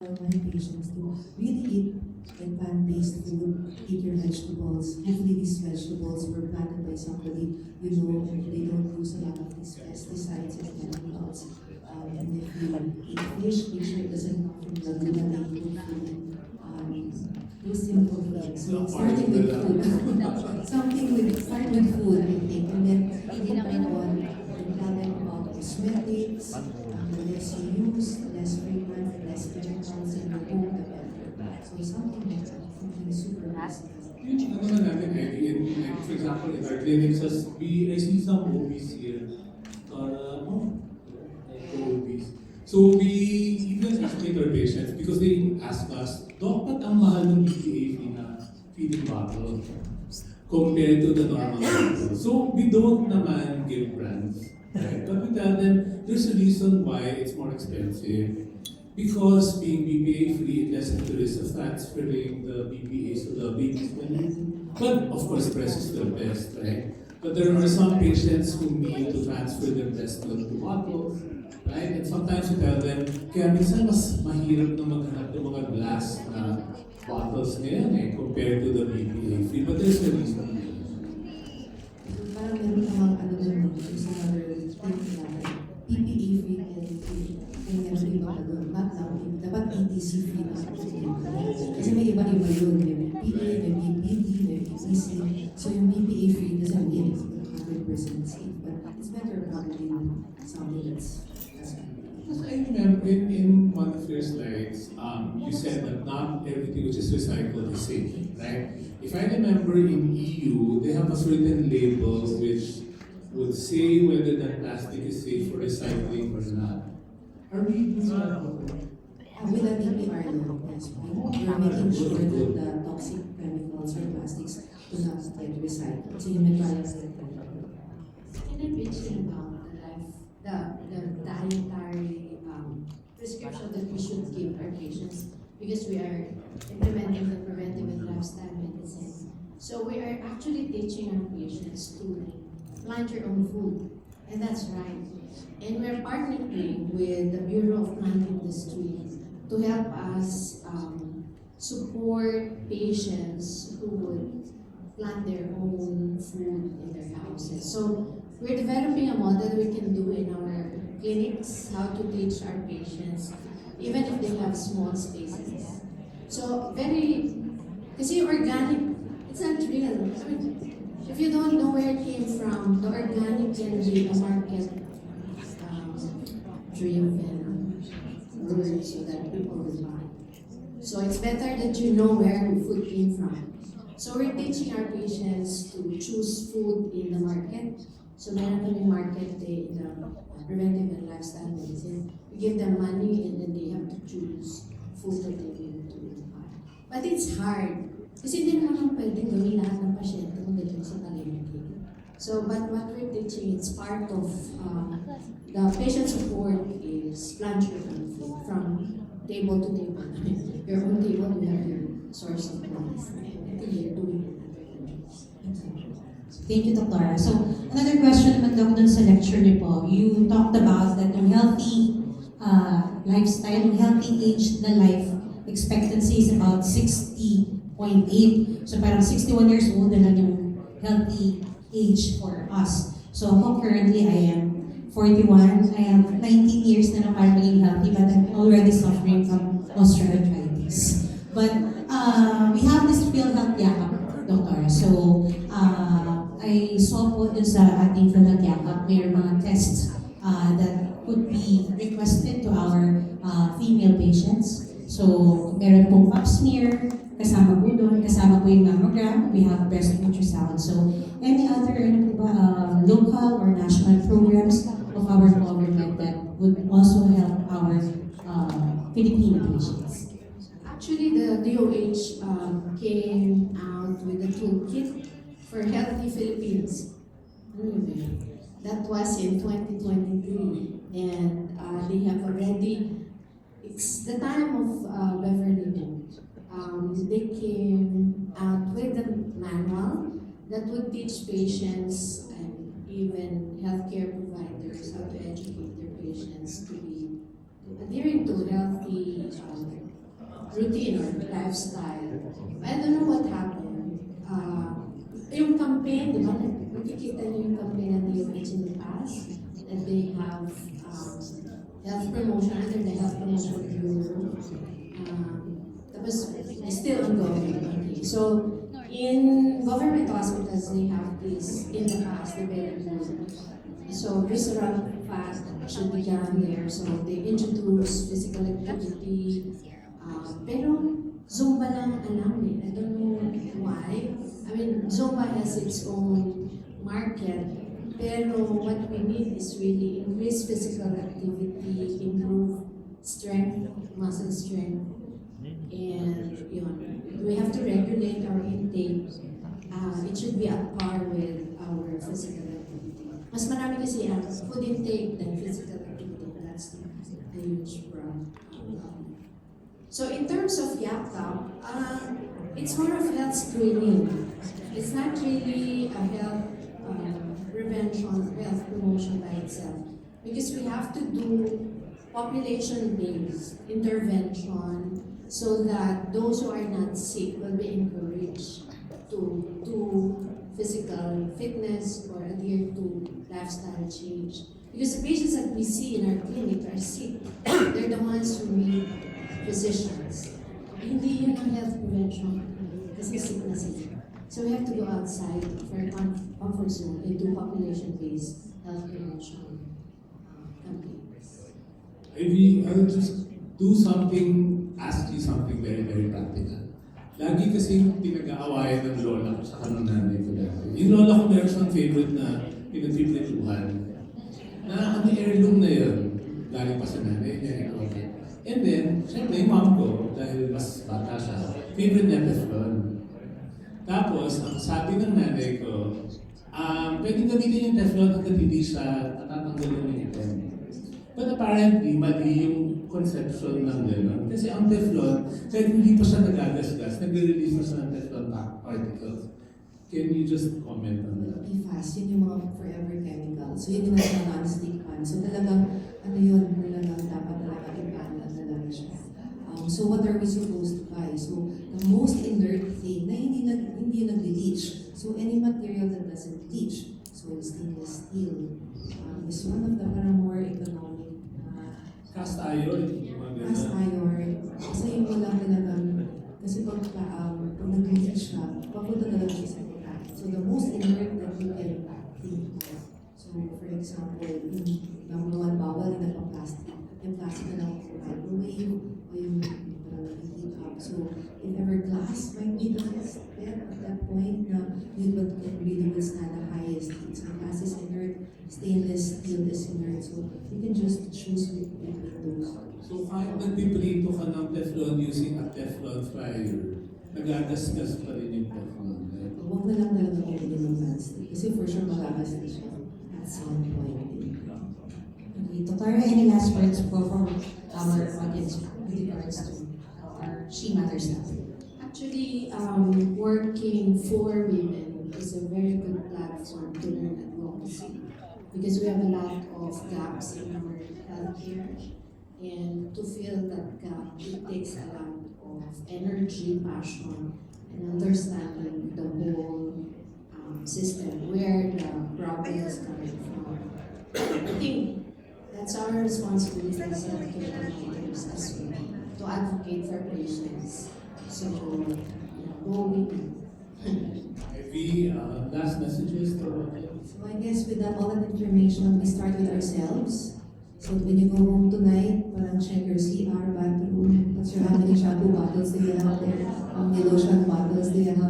my patients to really eat like plant-based food, eat your vegetables. Hopefully these vegetables were planted by somebody you know and they don't use a lot of these pesticides and chemicals. And if you eat fish, make sure it doesn't come from Laguna Lake food. Those simple things. So starting with food. Start with food, I think, and then depend on and tell them about cosmetics, the less you use, the less frequent, the less chemicals in your home, the better. So something like that, something super basic. Yung ano na natin, like, for example, in our clinics, I see some OBs here. OBs. So we even educate our patients because they ask us, Doc, ba't ang mahal ng BPA fee na feeding bottle compared to the normal bottle? So we don't naman give brands. Right? But we tell them there's a reason why it's more expensive. Because being BPA free, it lessens the risk of transferring the BPAs to the babies. But of course, breast is the best, right? But there are some patients who need to transfer their breast milk to bottles, right? And sometimes we tell them, kaya minsan mas mahirap na maghanap ng mga glass na bottles ngayon compared to the BPA free. But there's a reason. Parang meron namang ano naman, there's another thing na PPE free and meron iba ka doon. Not now, dapat ETC free na. Kasi may iba-iba yun. May PPA, may PPD, may ETC. So yung PPA free doesn't mean it's 100% safe. But it's better probably something that's Because I remember in one of your slides, you said that not everything which is recycled is safe, right? If I remember in EU, they have a certain label which would say whether that plastic is safe for recycling or not. Are we doing that? with the DPR law, yes, we're making sure that the toxic chemicals or plastics do not get recycled. So you may try to Can I mention about the dietary prescription that we should give our patients because we are implementing the preventive and lifestyle medicine. So we are actually teaching our patients to plant your own food, and that's right. And we're partnering with the Bureau of Plant Industry to help us support patients who would plant their own food in their houses. So we're developing a model we can do in our clinics, how to teach our patients, even if they have small spaces. So kasi organic, it's not real. I mean, if you don't know where it came from, the organic can be a market driven word so that people will buy. So it's better that you know where the food came from. So we're teaching our patients to choose food in the market. So meron kami market day in the preventive and lifestyle medicine. We give them money and then they have to choose food that they need to buy. But it's hard. Kasi hindi naman pwedeng gawin lahat ng pasyente kung galing sa palengke. So, but what we're teaching, it's part of the patient support is plant your own food from table to table. Your own table, you have your source of plants. You're doing it in other countries. Thank you, Dr. So, another question naman, Doc, dun sa lecture niyo po. You talked about that yung healthy lifestyle, yung healthy age na life expectancy is about 60.8. So, parang 61 years old na lang yung healthy age for us. So, ako currently, I am 41. I have 19 years na parang maging healthy, but I'm already suffering from osteoarthritis. But we have this PhilHealth Yakap, Doctor. So, I saw po dun sa ating PhilHealth Yakap, may mga tests that could be requested to our female patients. So, meron pong pap smear, kasama po doon, kasama po yung mammogram, we have breast ultrasound. So, any other local or national programs of our government that would also help our Filipino patients? Actually, the DOH came out with a toolkit for healthy Philippines. That was in 2023, and they have already. It's the time of Beverly Hills. They came out with a manual that would teach patients and even healthcare providers how to educate their patients to be adhering to healthy routine or lifestyle. I don't know what happened. Yung campaign, di ba? Nakikita niyo yung campaign ng DOH in the past that they have health promotion under the Health Promotion Bureau. Tapos, it's still ongoing. Okay. So, in government hospitals, they have this in the past, the very good. So, visceral fat should be done there. So, they introduce physical activity. Pero, Zumba lang alam eh. I don't know why. I mean, Zumba has its own market. Pero what we need is really increase physical activity, improve strength, muscle strength. And yun, we have to regulate our intake. It should be at par with our physical activity. Mas marami kasi ang food intake than physical activity. That's a huge problem. So in terms of YAPCAP, it's more of health screening. It's not really a health prevention, health promotion by itself. Because we have to do population-based intervention so that those who are not sick will be encouraged to do physical fitness or adhere to lifestyle change. Because the patients that we see in our clinic are sick. They're the ones who need physicians. Hindi yun ang health prevention kasi sick na sila. So we have to go outside of our comfort zone and do population-based health promotion campaigns. Maybe I'll just do something, ask you something very, very practical. Lagi kasi pinag-aawayan ng lola ko sa kanong nanay ko dati. Yung lola ko meron siyang favorite na pinagpiplituhan. Na ang heirloom na yun, galing pa sa nanay niya. And then, syempre yung mom ko, dahil mas bata siya, favorite niya Teflon. Tapos, ang sabi ng nanay ko, pwedeng gamitin yung Teflon hanggang hindi siya natatanggalin ng item. But apparently, mali yung conception ng gano'n. Kasi ang Teflon, kahit hindi pa siya nagagasgas, nag-release na siya ng Teflon particles. Can you just comment on that? PFAS, yun yung mga forever chemicals. So yun yung nasa non-stick pan. So talagang, ano yun, talagang dapat talaga i-ban talaga siya. So what are we supposed to buy? So the most inert thing na hindi nag-leach. So any material that doesn't leach. So stainless steel is one of the parang more economic. Cast iron. Yung mga Cast ganun. iron. Kasi yung wala talagang, kasi pag nag-leach siya, papunta talaga siya sa kita. So the most inert that you can think of. So for example, yung mga bawal na pang-plastic. Yung plastic na lang sa microwave o yung parang heat up. So if ever glass might be the best bet at that point na you would really withstand the highest heat. So glass is inert, stainless steel is inert. So you can just choose between those. So kahit nagpiprito ka ng Teflon using a Teflon fryer, nagagasgas pa rin yung Teflon. Right? Huwag na lang talaga bumili ng plastic. Kasi for sure magagastos siya at some point. Okay, Dr. any last words for our audience with regards to our She Matters Now? Actually, working for women is a very good platform to learn advocacy because we have a lot of gaps in our healthcare, and to fill that gap, it takes a lot of energy, passion, and understanding the whole system, where the problem is coming from. I think that's our responsibility as healthcare providers as well, to advocate for patients. So, go women. Maybe last messages to So I guess with that, all that information, we start with ourselves. So when you go home tonight, parang check your CR, bathroom, what's your, how many shampoo bottles do you have there? How many lotion bottles do you have